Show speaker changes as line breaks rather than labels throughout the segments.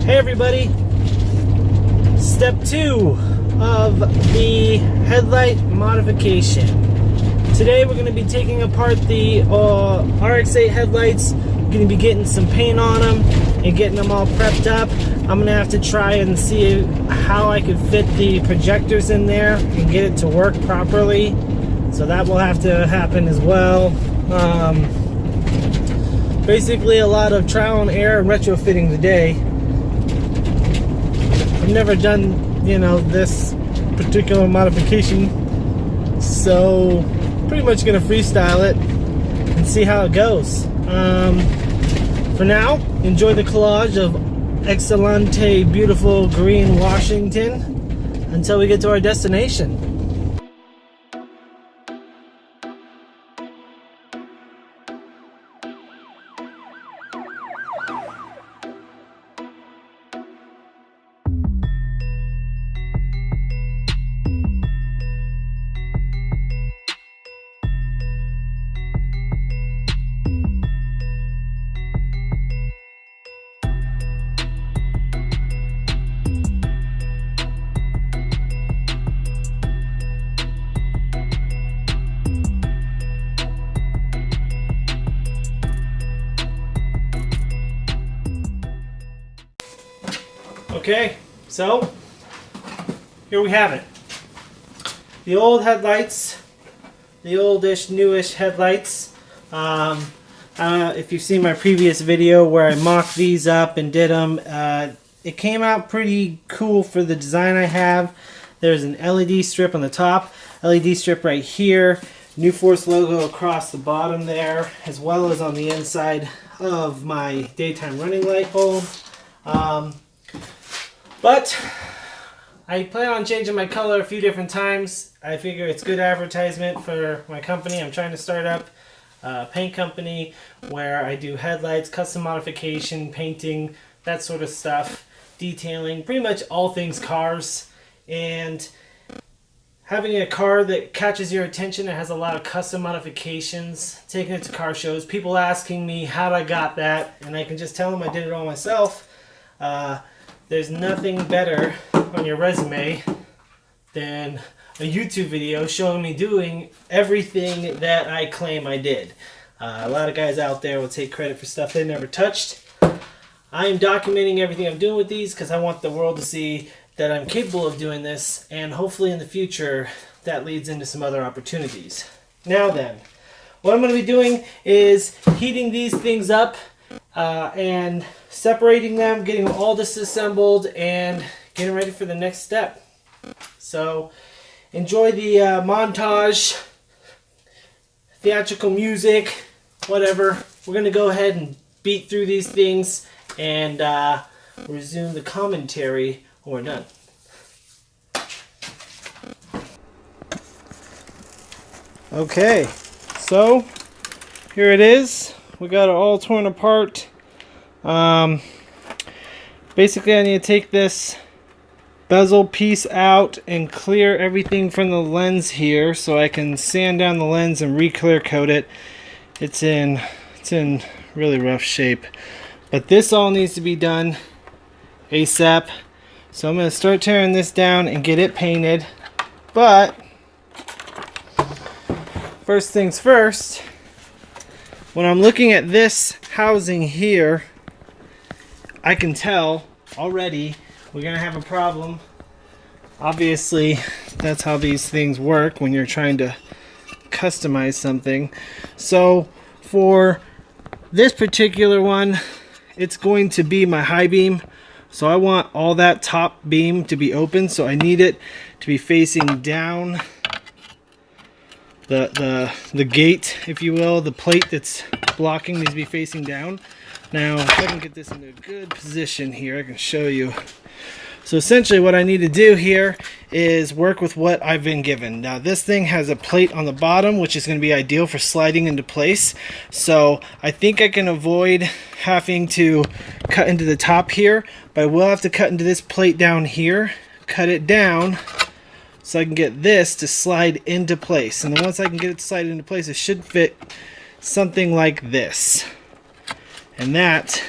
Hey everybody, step 2 of the headlight modification. Today we're going to be taking apart the rx8 headlights. Going to be getting some paint on them and getting them all prepped up. I'm going to have to try and see how I could fit the projectors in there and get it to work properly. So that will have to happen as well. Basically a lot of trial and error and retrofitting today. I've never done, this particular modification, so pretty much gonna freestyle it and see how it goes. For now, enjoy the collage of Excelente, beautiful green Washington until we get to our destination. Okay, so here we have it. The old headlights, the oldish, newish headlights. If you've seen my previous video where I mocked these up and did them, it came out pretty cool for the design I have. There's an LED strip on the top, LED strip right here, New Force logo across the bottom there, as well as on the inside of my daytime running light bulb. But I plan on changing my color a few different times. I figure it's good advertisement for my company. I'm trying to start up a paint company where I do headlights, custom modification, painting, that sort of stuff, detailing, pretty much all things cars. And having a car that catches your attention, that has a lot of custom modifications, taking it to car shows, people asking me how I got that, and I can just tell them I did it all myself. There's nothing better on your resume than a YouTube video showing me doing everything that I claim I did. A lot of guys out there will take credit for stuff they never touched. I am documenting everything I'm doing with these because I want the world to see that I'm capable of doing this, and hopefully in the future that leads into some other opportunities. Now then, what I'm going to be doing is heating these things up and separating them, getting them all disassembled, and getting ready for the next step. So enjoy the montage, theatrical music, whatever. We're going to go ahead and beat through these things and resume the commentary when we're done. Okay, so here it is. We got it all torn apart. Basically I need to take this bezel piece out and clear everything from the lens here so I can sand down the lens and re-clear coat it. It's in really rough shape, but this all needs to be done ASAP. So I'm going to start tearing this down and get it painted. But first things first, when I'm looking at this housing here, I can tell already we're going to have a problem. Obviously, that's how these things work when you're trying to customize something. So for this particular one, it's going to be my high beam. So I want all that top beam to be open, so I need it to be facing down. The gate, if you will, the plate that's blocking needs to be facing down. Now, if I can get this into a good position here, I can show you. So essentially what I need to do here is work with what I've been given. Now this thing has a plate on the bottom, which is going to be ideal for sliding into place. So I think I can avoid having to cut into the top here, but I will have to cut into this plate down here, cut it down, so I can get this to slide into place. And then once I can get it to slide into place, it should fit something like this. And that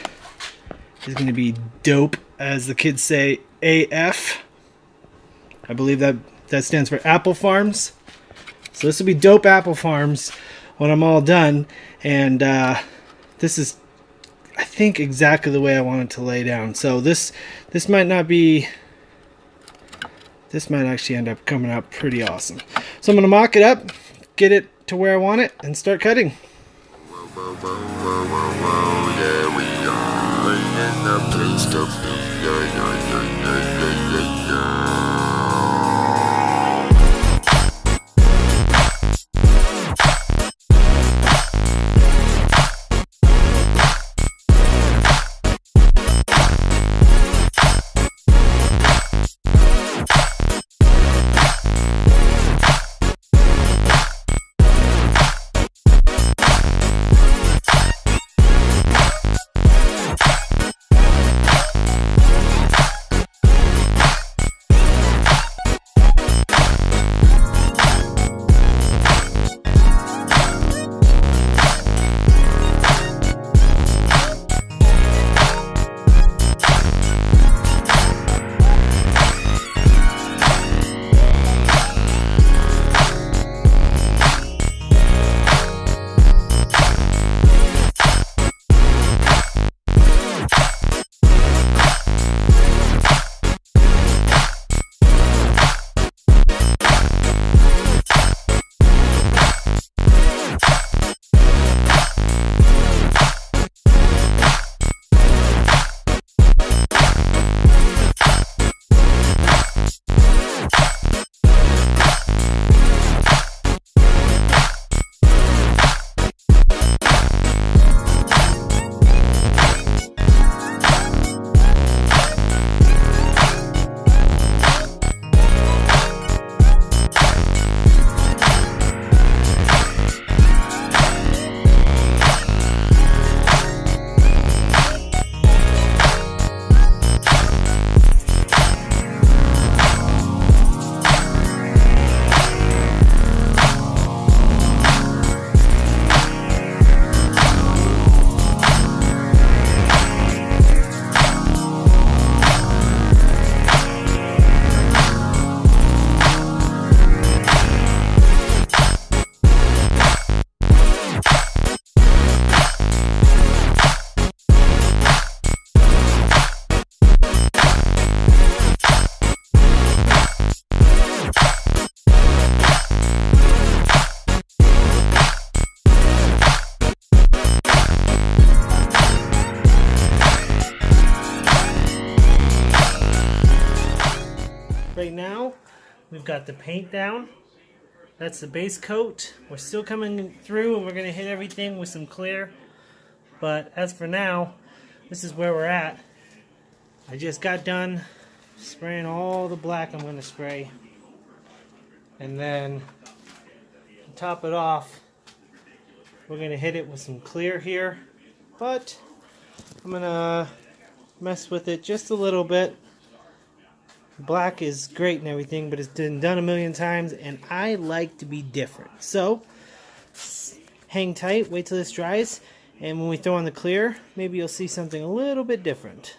is going to be dope as the kids say, AF. I believe that stands for Apple Farms. So this will be dope apple farms when I'm all done. And this is, I think, exactly the way I want it to lay down. So this might not be, this might actually end up coming out pretty awesome. So I'm going to mock it up, get it to where I want it, and start cutting.
Yeah, we are in the place to be.
Right now, we've got the paint down. That's the base coat. We're still coming through and we're going to hit everything with some clear. But as for now, this is where we're at. I just got done spraying all the black I'm going to spray. And then to top it off, we're going to hit it with some clear here. But I'm going to mess with it just a little bit. Black is great and everything, but it's been done a million times, and I like to be different. So, hang tight, wait till this dries, and when we throw on the clear, maybe you'll see something a little bit different.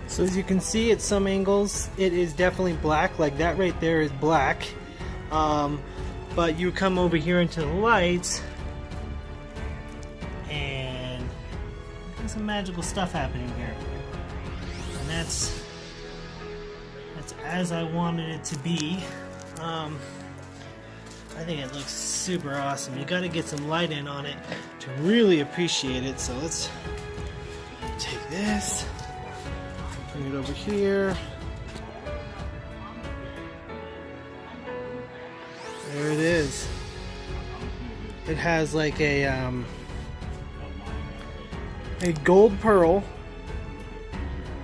So as you can see at some angles, it is definitely black, like that right there is black. But you come over here into the lights and there's some magical stuff happening here. And that's That's as I wanted it to be. I think it looks super awesome. You got to get some light in on it to really appreciate it. So let's take this, bring it over here. There it is. It has like a gold pearl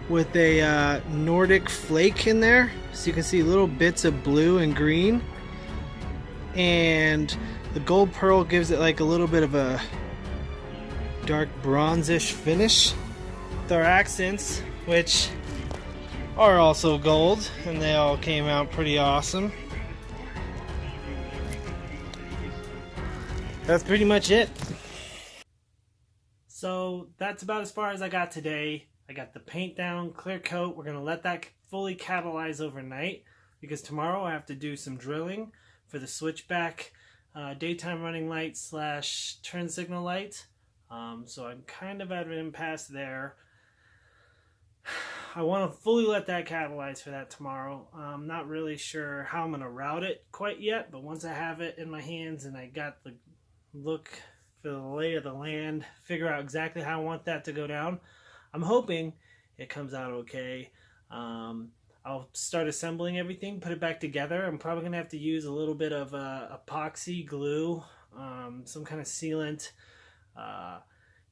with a Nordic flake in there, so you can see little bits of blue and green, and the gold pearl gives it like a little bit of a dark bronzish finish. Their accents, which are also gold, and they all came out pretty awesome. That's pretty much it. So that's about as far as I got today. I got the paint down, clear coat. We're gonna let that fully catalyze overnight because tomorrow I have to do some drilling for the switchback daytime running light / turn signal light. So I'm kind of at an impasse there. I want to fully let that catalyze for that tomorrow. I'm not really sure how I'm going to route it quite yet, but once I have it in my hands and I got the look for the lay of the land, figure out exactly how I want that to go down, I'm hoping it comes out okay. I'll start assembling everything, put it back together. I'm probably going to have to use a little bit of epoxy glue, some kind of sealant,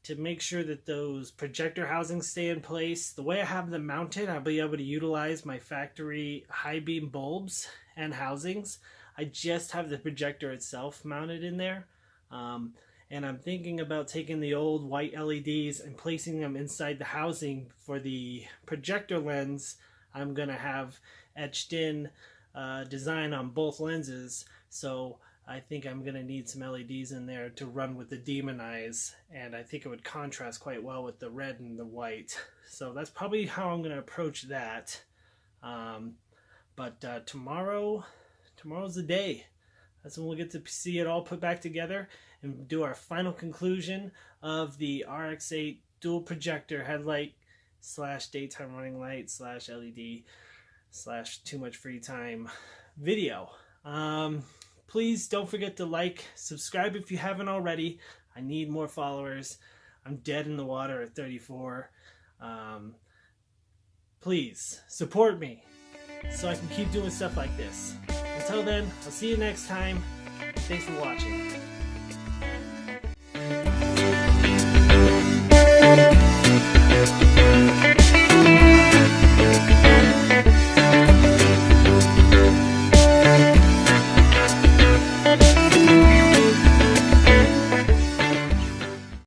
to make sure that those projector housings stay in place. The way I have them mounted, I'll be able to utilize my factory high beam bulbs and housings. I just have the projector itself mounted in there. And I'm thinking about taking the old white LEDs and placing them inside the housing for the projector lens. I'm going to have etched in design on both lenses, so I think I'm going to need some LEDs in there to run with the demon eyes, and I think it would contrast quite well with the red and the white. So that's probably how I'm going to approach that. But tomorrow's the day. That's when we'll get to see it all put back together and do our final conclusion of the rx8 dual projector headlight / daytime running light / LED / too much free time video. Please don't forget to like, subscribe if you haven't already. I need more followers. I'm dead in the water at 34. Please support me so I can keep doing stuff like this. Until then, I'll see you next time. Thanks for watching.